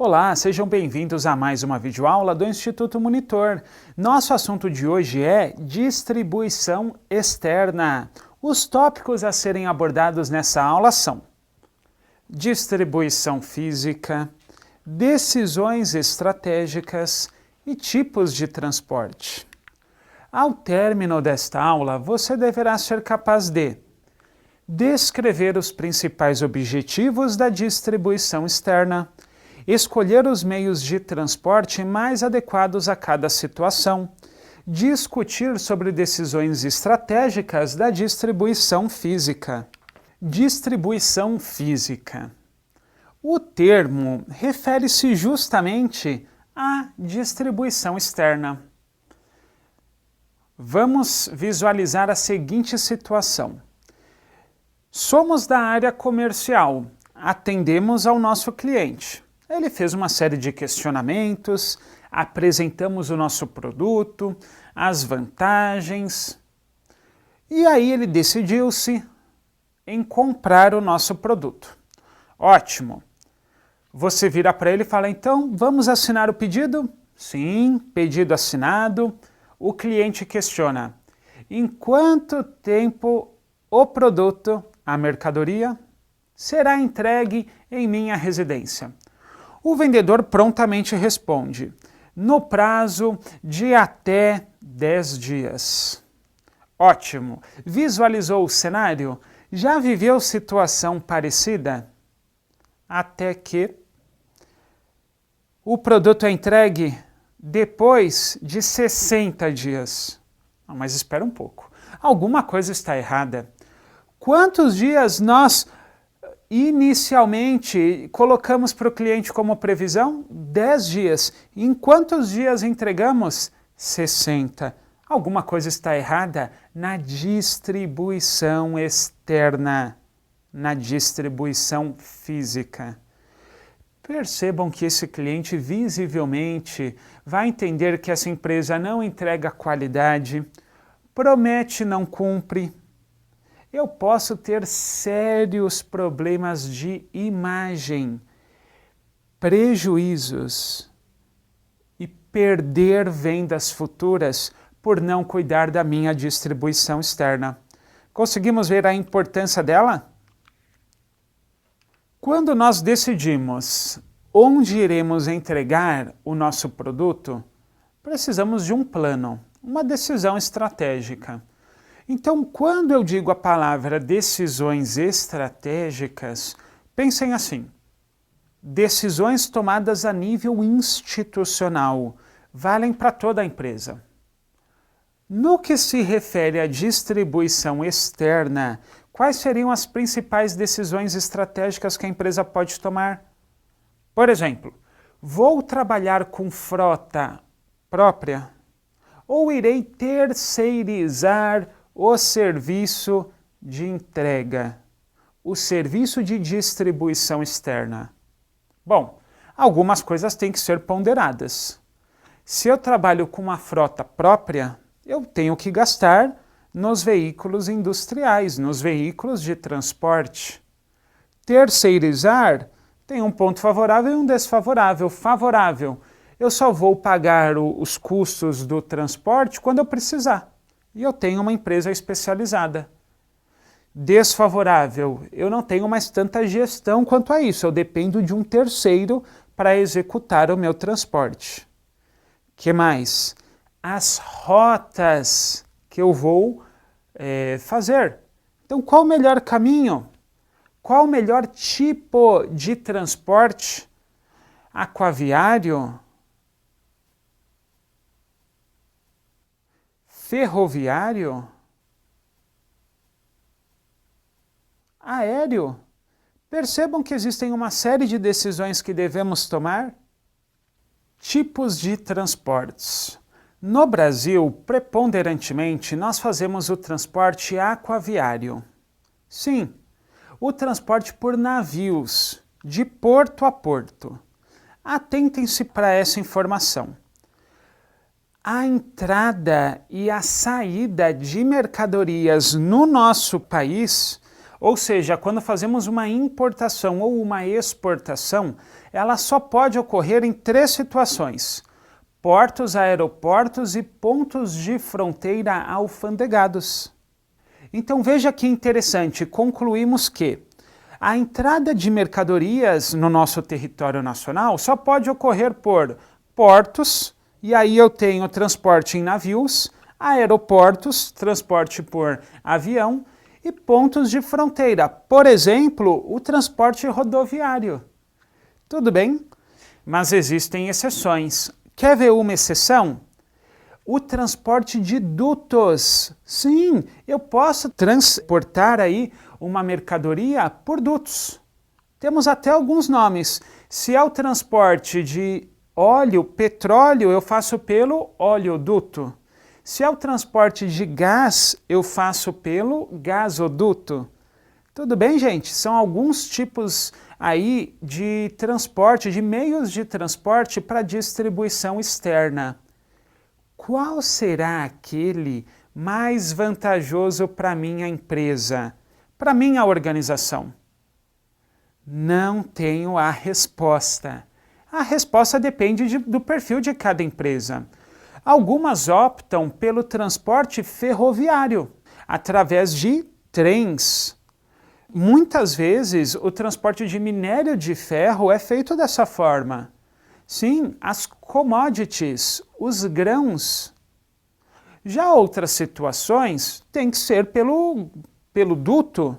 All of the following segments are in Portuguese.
Olá, sejam bem-vindos a mais uma videoaula do Instituto Monitor. Nosso assunto de hoje é distribuição externa. Os tópicos a serem abordados nessa aula são distribuição física, decisões estratégicas e tipos de transporte. Ao término desta aula, você deverá ser capaz de descrever os principais objetivos da distribuição externa, escolher os meios de transporte mais adequados a cada situação, discutir sobre decisões estratégicas da distribuição física. Distribuição física. O termo refere-se justamente à distribuição externa. Vamos visualizar a seguinte situação. Somos da área comercial, atendemos ao nosso cliente. Ele fez uma série de questionamentos, apresentamos o nosso produto, as vantagens, e aí ele decidiu-se em comprar o nosso produto. Ótimo! Você vira para ele e fala, então, vamos assinar o pedido? Sim, pedido assinado. O cliente questiona, em quanto tempo o produto, a mercadoria, será entregue em minha residência? O vendedor prontamente responde, no prazo de até 10 dias. Ótimo! Visualizou o cenário? Já viveu situação parecida? Até que o produto é entregue depois de 60 dias. Não, mas espera um pouco. Alguma coisa está errada. Quantos dias nós inicialmente colocamos para o cliente como previsão? 10 dias. Em quantos dias entregamos? 60. Alguma coisa está errada na distribuição externa, na distribuição física. Percebam que esse cliente visivelmente vai entender que essa empresa não entrega qualidade, promete e não cumpre. Eu posso ter sérios problemas de imagem, prejuízos e perder vendas futuras por não cuidar da minha distribuição externa. Conseguimos ver a importância dela? Quando nós decidimos onde iremos entregar o nosso produto, precisamos de um plano, uma decisão estratégica. Então, quando eu digo a palavra decisões estratégicas, pensem assim, decisões tomadas a nível institucional, valem para toda a empresa. No que se refere à distribuição externa, quais seriam as principais decisões estratégicas que a empresa pode tomar? Por exemplo, vou trabalhar com frota própria ou irei terceirizar o serviço de entrega, o serviço de distribuição externa? Bom, algumas coisas têm que ser ponderadas. Se eu trabalho com uma frota própria, eu tenho que gastar nos veículos industriais, nos veículos de transporte. Terceirizar tem um ponto favorável e um desfavorável. Favorável, eu só vou pagar os custos do transporte quando eu precisar. E eu tenho uma empresa especializada. Desfavorável, eu não tenho mais tanta gestão quanto a isso. Eu dependo de um terceiro para executar o meu transporte. Que mais? As rotas que eu vou fazer. Então, qual o melhor caminho? Qual o melhor tipo de transporte? Aquaviário? Ferroviário? Aéreo? Percebam que existem uma série de decisões que devemos tomar. Tipos de transportes. No Brasil, preponderantemente, nós fazemos o transporte aquaviário. Sim, o transporte por navios, de porto a porto. Atentem-se para essa informação. A entrada e a saída de mercadorias no nosso país Ou seja, quando fazemos uma importação ou uma exportação, ela só pode ocorrer em 3 situações: portos, aeroportos e pontos de fronteira alfandegados. Então veja que interessante, concluímos que a entrada de mercadorias no nosso território nacional só pode ocorrer por portos, e aí eu tenho transporte em navios, aeroportos, transporte por avião, e pontos de fronteira, por exemplo, o transporte rodoviário. Tudo bem? Mas existem exceções. Quer ver uma exceção? O transporte de dutos. Sim, eu posso transportar aí uma mercadoria por dutos. Temos até alguns nomes. Se é o transporte de óleo, petróleo, eu faço pelo oleoduto. Se é o transporte de gás, eu faço pelo gasoduto. Tudo bem, gente? São alguns tipos aí de transporte, de meios de transporte para distribuição externa. Qual será aquele mais vantajoso para minha empresa, para minha organização? Não tenho a resposta. A resposta depende do perfil de cada empresa. Algumas optam pelo transporte ferroviário, através de trens. Muitas vezes o transporte de minério de ferro é feito dessa forma. Sim, as commodities, os grãos. Já outras situações tem que ser pelo duto.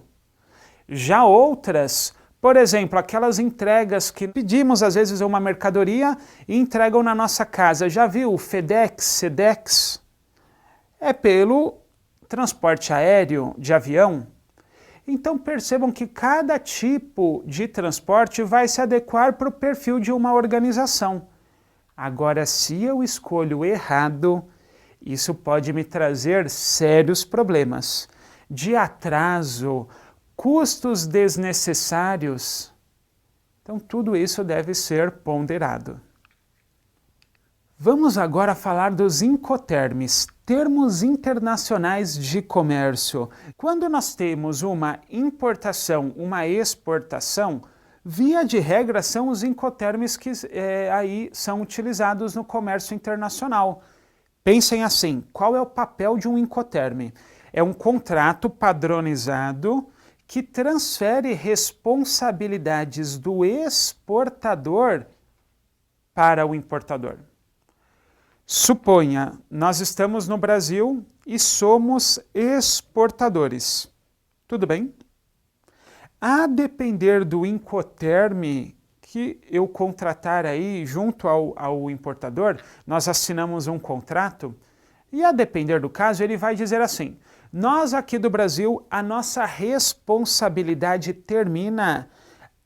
Já outras, por exemplo, aquelas entregas que pedimos às vezes uma mercadoria e entregam na nossa casa. Já viu o FedEx, Sedex? É pelo transporte aéreo, de avião. Então percebam que cada tipo de transporte vai se adequar para o perfil de uma organização. Agora, se eu escolho errado, isso pode me trazer sérios problemas de atraso, custos desnecessários. Então tudo isso deve ser ponderado. Vamos agora falar dos Incoterms, termos internacionais de comércio. Quando nós temos uma importação, uma exportação, via de regra são os Incoterms que aí são utilizados no comércio internacional. Pensem assim, qual é o papel de um Incoterm? É um contrato padronizado que transfere responsabilidades do exportador para o importador. Suponha, nós estamos no Brasil e somos exportadores. Tudo bem? A depender do Incoterm que eu contratar aí junto ao importador, nós assinamos um contrato e a depender do caso ele vai dizer assim: nós aqui do Brasil, a nossa responsabilidade termina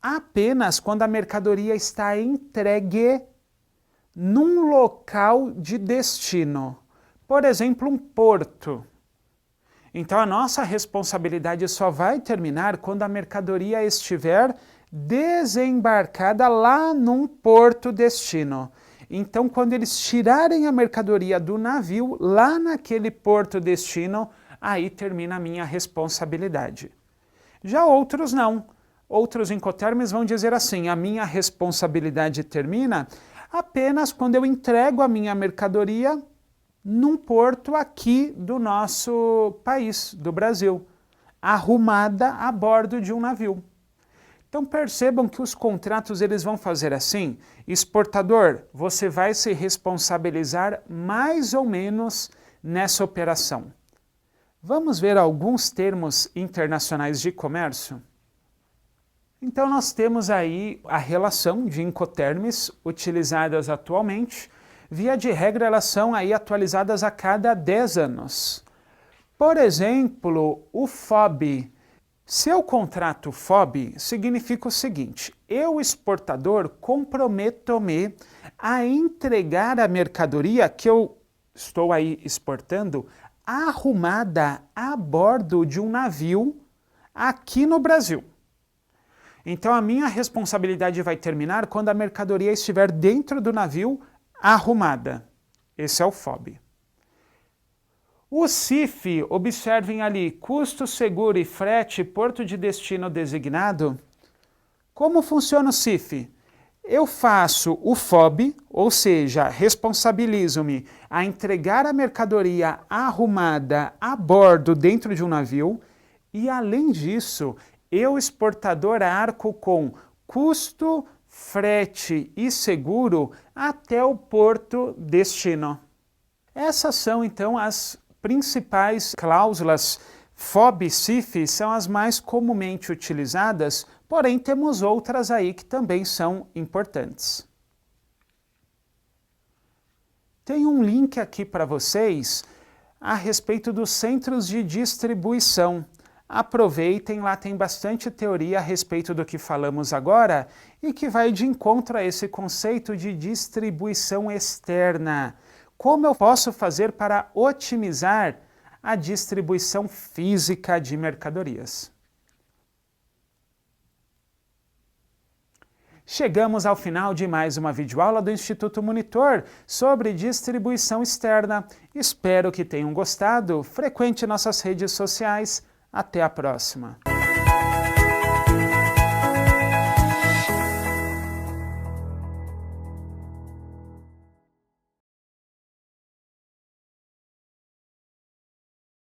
apenas quando a mercadoria está entregue num local de destino, por exemplo, um porto. Então a nossa responsabilidade só vai terminar quando a mercadoria estiver desembarcada lá num porto destino. Então quando eles tirarem a mercadoria do navio lá naquele porto destino, aí termina a minha responsabilidade. Já outros não. Outros Incoterms vão dizer assim: a minha responsabilidade termina apenas quando eu entrego a minha mercadoria num porto aqui do nosso país, do Brasil, arrumada a bordo de um navio. Então percebam que os contratos eles vão fazer assim: exportador, você vai se responsabilizar mais ou menos nessa operação. Vamos ver alguns termos internacionais de comércio? Então nós temos aí a relação de Incoterms utilizadas atualmente. Via de regra, elas são aí atualizadas a cada 10 anos. Por exemplo, o FOB. Se eu contrato FOB, significa o seguinte: eu, exportador, comprometo-me a entregar a mercadoria que eu estou aí exportando arrumada a bordo de um navio aqui no Brasil. Então a minha responsabilidade vai terminar quando a mercadoria estiver dentro do navio arrumada. Esse é o FOB. O CIF, observem ali, custo, seguro e frete, porto de destino designado. Como funciona o CIF? Eu faço o FOB, ou seja, responsabilizo-me a entregar a mercadoria arrumada a bordo dentro de um navio e, além disso, eu, exportador, arco com custo, frete e seguro até o porto destino. Essas são, então, as principais cláusulas FOB e CIF, são as mais comumente utilizadas, porém temos outras aí que também são importantes. Tem um link aqui para vocês a respeito dos centros de distribuição. Aproveitem, lá tem bastante teoria a respeito do que falamos agora e que vai de encontro a esse conceito de distribuição externa. Como eu posso fazer para otimizar a distribuição física de mercadorias? Chegamos ao final de mais uma videoaula do Instituto Monitor sobre distribuição externa. Espero que tenham gostado. Frequente nossas redes sociais. Até a próxima!